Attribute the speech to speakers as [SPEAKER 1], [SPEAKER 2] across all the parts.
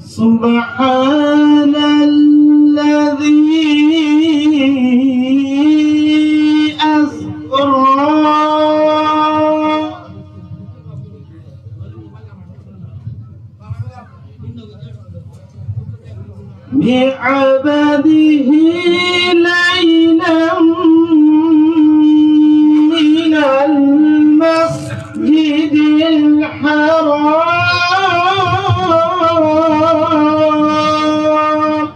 [SPEAKER 1] سبحان الذي أسرى بعبده ليلا من المسجد الحرام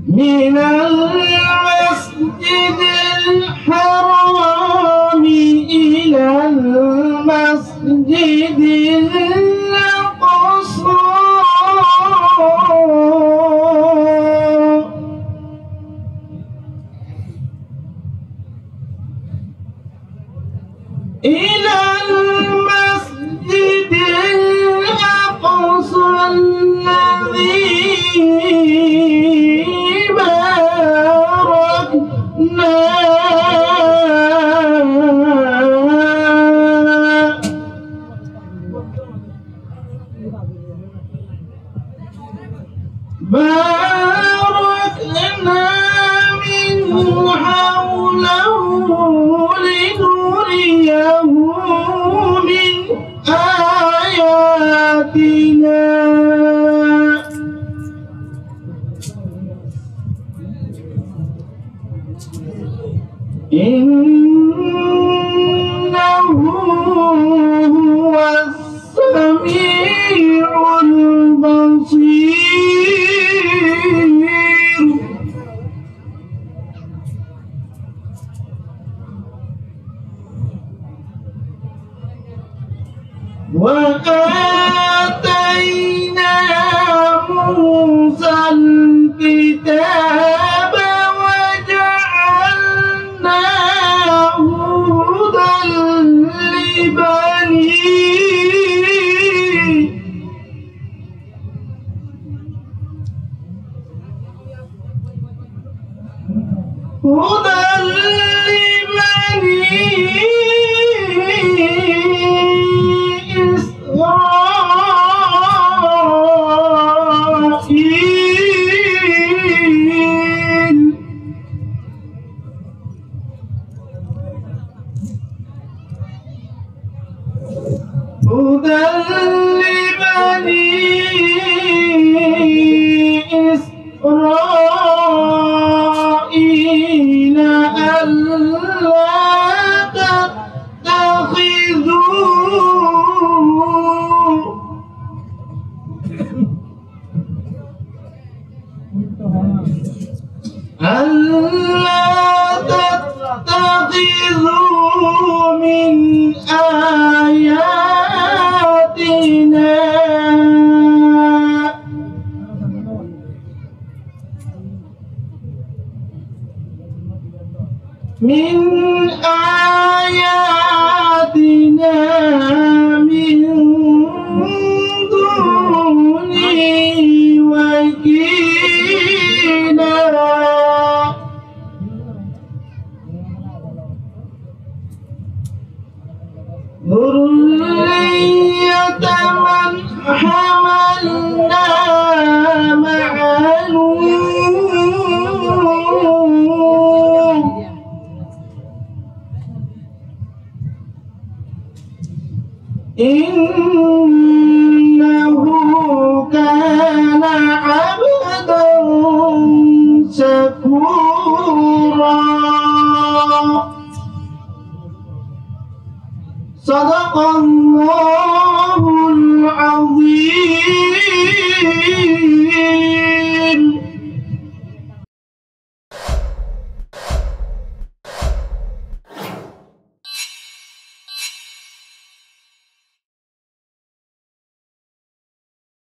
[SPEAKER 1] من المسجد الحرام إلى المسجد الأقصى إلى المسجد الأقصى الذي باركنا منه حوله لنريه من آياتنا إنه هو السميع البصير وآتينا موسى الكتاب وجعلناه هدى لبني إسرائيل هدى لبني إسرائيل ألا تتخذوا من آياتنا من دونه وكيلا ذرية من حملنا مع نوح إنه كان عبدا شكورا. صدق الله